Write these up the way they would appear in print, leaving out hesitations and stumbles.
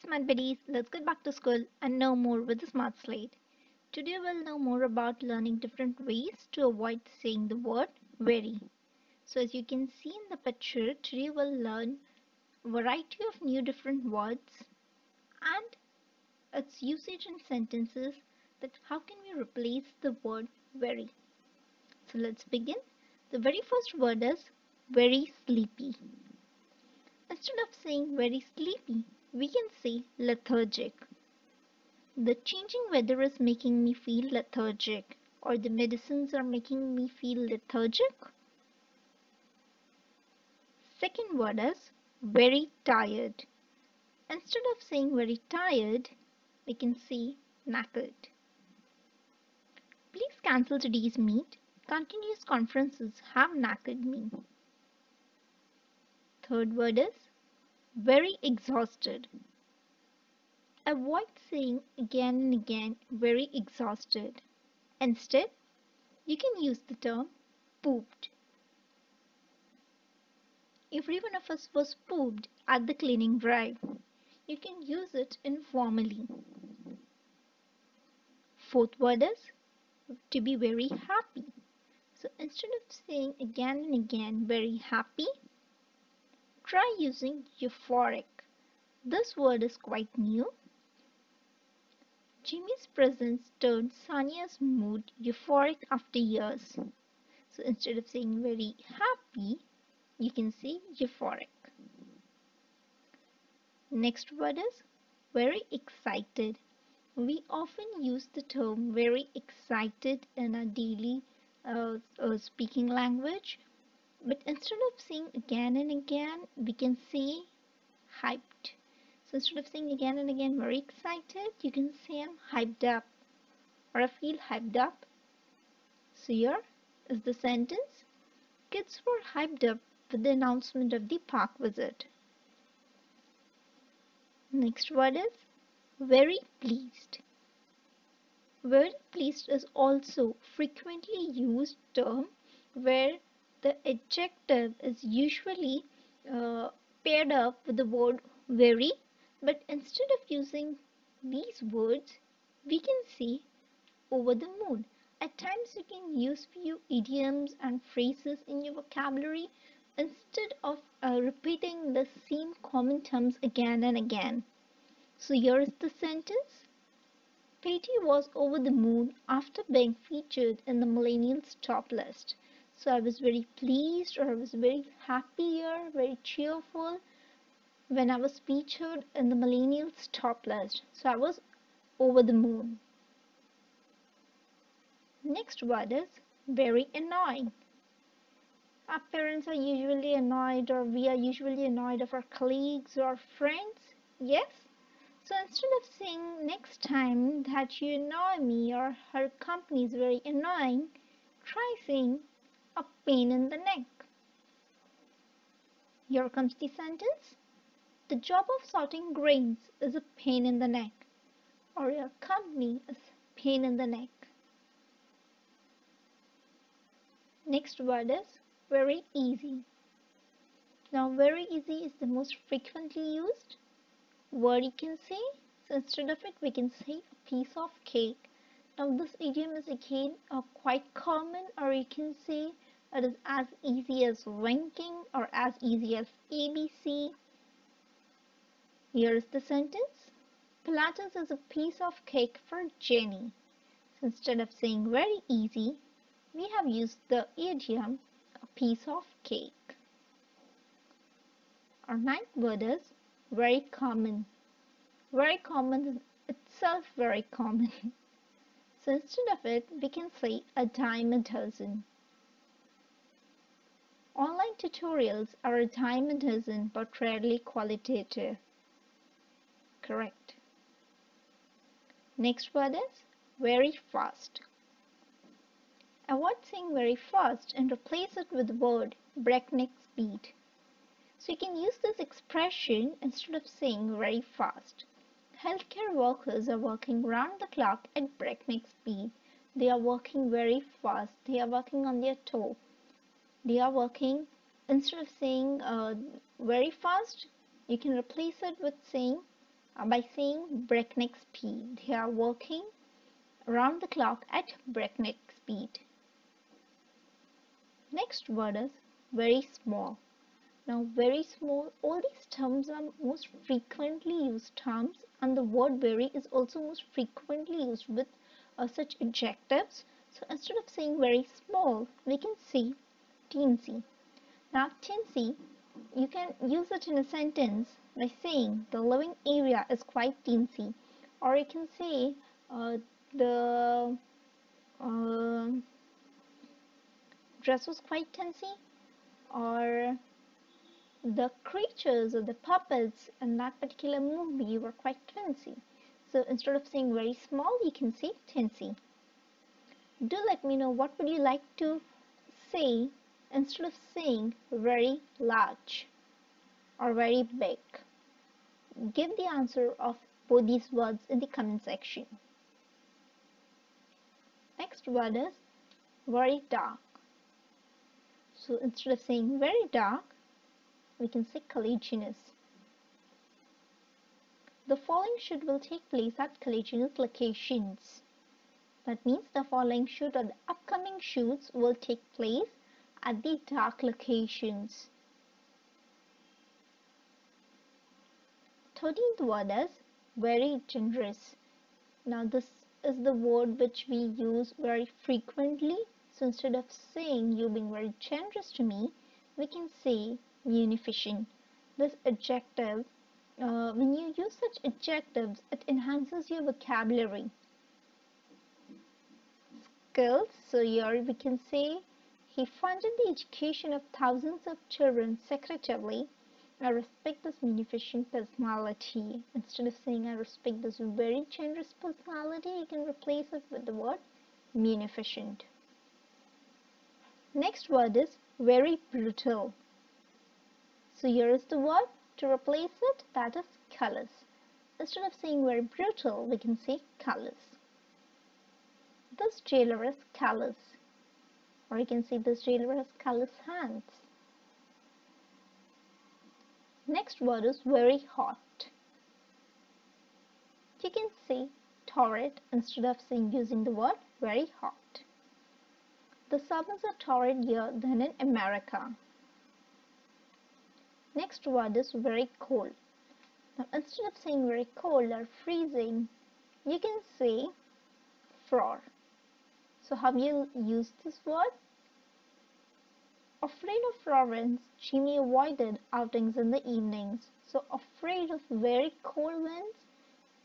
Smart Buddies, let's get back to school and know more with the Smart Slate. Today we'll know more about learning different ways to avoid saying the word very. So as you can see in the picture, today we'll learn a variety of new different words and its usage in sentences, that how can we replace the word very. So let's begin. The very first word is very sleepy. Instead of saying very sleepy, we can say lethargic. The changing weather is making me feel lethargic, or the medicines are making me feel lethargic. Second word is very tired. Instead of saying very tired, we can say knackered. Please cancel today's meet. Continuous conferences have knackered me. Third word is very exhausted. Avoid saying again and again very exhausted. Instead, you can use the term pooped. Every one of us was pooped at the cleaning drive. You can use it informally. Fourth word is to be very happy. So instead of saying again and again very happy, try using euphoric. This word is quite new. Jimmy's presence turned Sania's mood euphoric after years. So instead of saying very happy, you can say euphoric. Next word is very excited. We often use the term very excited in our daily speaking language, but instead of saying again and again, we can say hyped. So instead of saying again and again very excited, you can say I'm hyped up or I feel hyped up. So here is the sentence. Kids were hyped up with the announcement of the park visit. Next word is very pleased. Very pleased is also frequently used term where the adjective is usually paired up with the word very, but instead of using these words, we can say over the moon. At times you can use few idioms and phrases in your vocabulary instead of repeating the same common terms again and again. So here is the sentence. Patty was over the moon after being featured in the millennials top list. So I was very pleased, or I was very happy here, very cheerful when I was featured in the millennials top list. So I was over the moon. Next word is very annoying. Our parents are usually annoyed, or we are usually annoyed of our colleagues or friends. Yes? So instead of saying next time that you annoy me or her company is very annoying, try saying a pain in the neck. Here comes the sentence. The job of sorting grains is a pain in the neck, or your company is a pain in the neck. Next word is very easy. Now very easy is the most frequently used word you can say. So instead of it, we can say a piece of cake. Now this idiom is again quite common, or you can say it is as easy as winking or as easy as ABC. Here is the sentence. Pilates is a piece of cake for Jenny. So instead of saying very easy, we have used the idiom a piece of cake. Our ninth word is very common. Very common is itself very common. So instead of it, we can say a dime a dozen. Online tutorials are a dime a dozen, but rarely qualitative. Correct. Next word is very fast. Avoid saying very fast and replace it with the word breakneck speed. So you can use this expression instead of saying very fast. Healthcare workers are working round the clock at breakneck speed. They are working very fast. They are working on their toe. They are working, instead of saying very fast, you can replace it with saying by saying breakneck speed. They are working around the clock at breakneck speed. Next word is very small. Now very small, all these terms are most frequently used terms, and the word very is also most frequently used with such adjectives. So instead of saying very small, we can say teensy. Now teensy, you can use it in a sentence by saying the living area is quite teensy, or you can say the uh, dress was quite teensy, or the creatures or the puppets in that particular movie were quite teensy. So instead of saying very small, you can say teensy. Do let me know what would you like to say instead of saying very large or very big. Give the answer of both these words in the comment section. Next word is very dark. So instead of saying very dark, we can say caliginous. The following shoot will take place at caliginous locations. That means the following shoot or the upcoming shoots will take place at the dark locations. 13th word is very generous. Now this is the word which we use very frequently. So instead of saying you being very generous to me, we can say munificent. This adjective, when you use such adjectives, it enhances your vocabulary skills. So here we can say he funded the education of thousands of children secretively. I respect this munificent personality. Instead of saying I respect this very generous personality, you can replace it with the word munificent. Next word is very brutal. So here is the word to replace it, that is callous. Instead of saying very brutal, we can say callous. This jailer is callous. Or you can say this jailer has callous hands. Next word is very hot. You can say torrid instead of using the word very hot. The summers are torrid here than in America. Next word is very cold. Now instead of saying very cold or freezing, you can say frore. So how you use this word? Afraid of Florence, Jimmy avoided outings in the evenings. So afraid of very cold winds,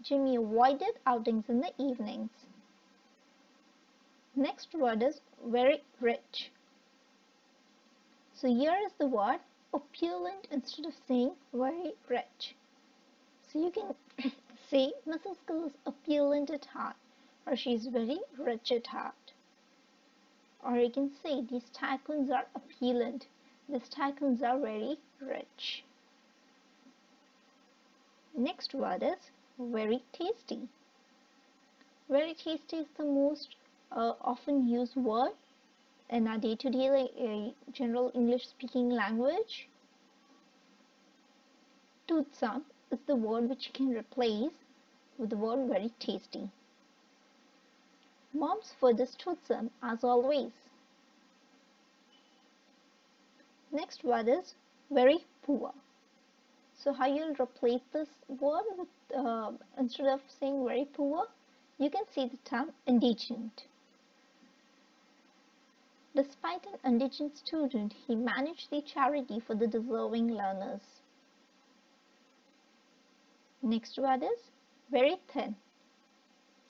Jimmy avoided outings in the evenings. Next word is very rich. So here is the word opulent instead of saying very rich. So you can say Mrs. Gill is opulent at heart, or she is very rich at heart. Or you can say these tycoons are opulent. These tycoons are very rich. Next word is very tasty. Very tasty is the most often used word in our day-to-day general English speaking language. Toothsome is the word which you can replace with the word very tasty. Mom's food is toothsome as always. Next word is very poor. So how you'll replace this word with instead of saying very poor, you can say the term indigent. Despite an indigent student, he managed the charity for the deserving learners. Next word is very thin.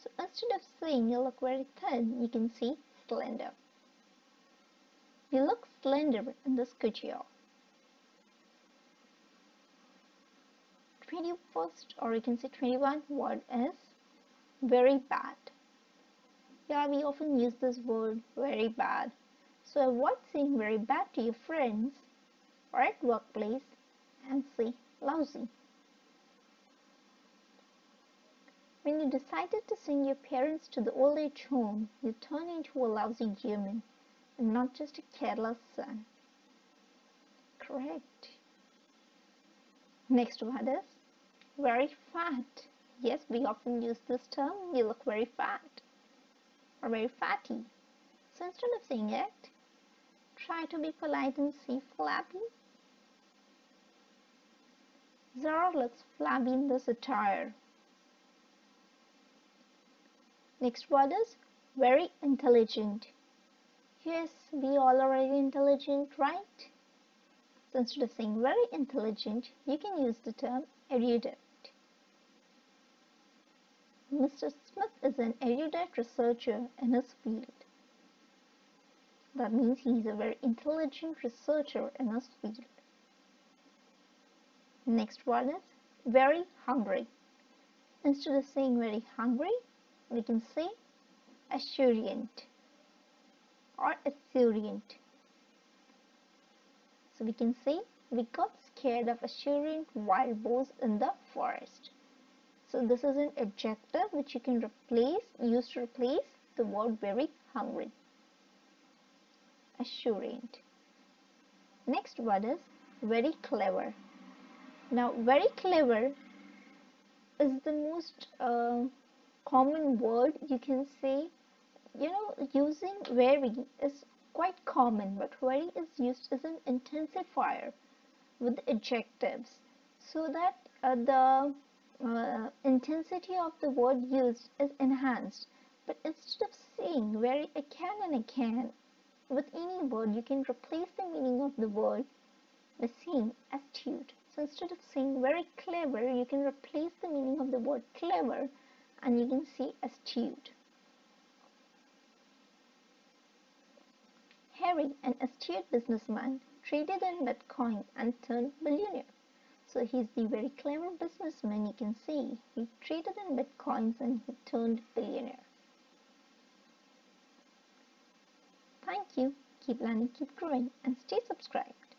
So instead of saying you look very thin, you can say slender. You look slender in this picture. 21st, or you can say 21st word is very bad. Yeah, we often use this word very bad. So avoid saying very bad to your friends or at workplace and say lousy. When you decided to send your parents to the old age home, you turned into a lousy human and not just a careless son. Correct. Next word is Very fat. Yes, we often use this term. You look very fat or very fatty. So instead of saying it, try to be polite and say flabby. Zara looks flabby in this attire. Next word is very intelligent. Yes, we all are very intelligent, right? So instead of saying very intelligent, you can use the term erudite. Mr. Smith is an erudite researcher in his field. That means he is a very intelligent researcher in his field. Next word is very hungry. Instead of saying very hungry, we can say assurient or assurient. So we can say we got scared of assurient wild boars in the forest. So this is an adjective which you can use to replace the word very hungry. Assurient. Next word is very clever. Now very clever is the most common word you can say. Using very is quite common, but very is used as an intensifier with adjectives so that the intensity of the word used is enhanced. But instead of saying very I can, with any word you can replace the meaning of the word by saying astute. So instead of saying very clever, you can replace the meaning of the word clever and you can say astute. Harry, an astute businessman, traded in Bitcoin and turned billionaire. So he's the very clever businessman, you can say. He traded in Bitcoins and he turned billionaire. Thank you. Keep learning, keep growing, and stay subscribed.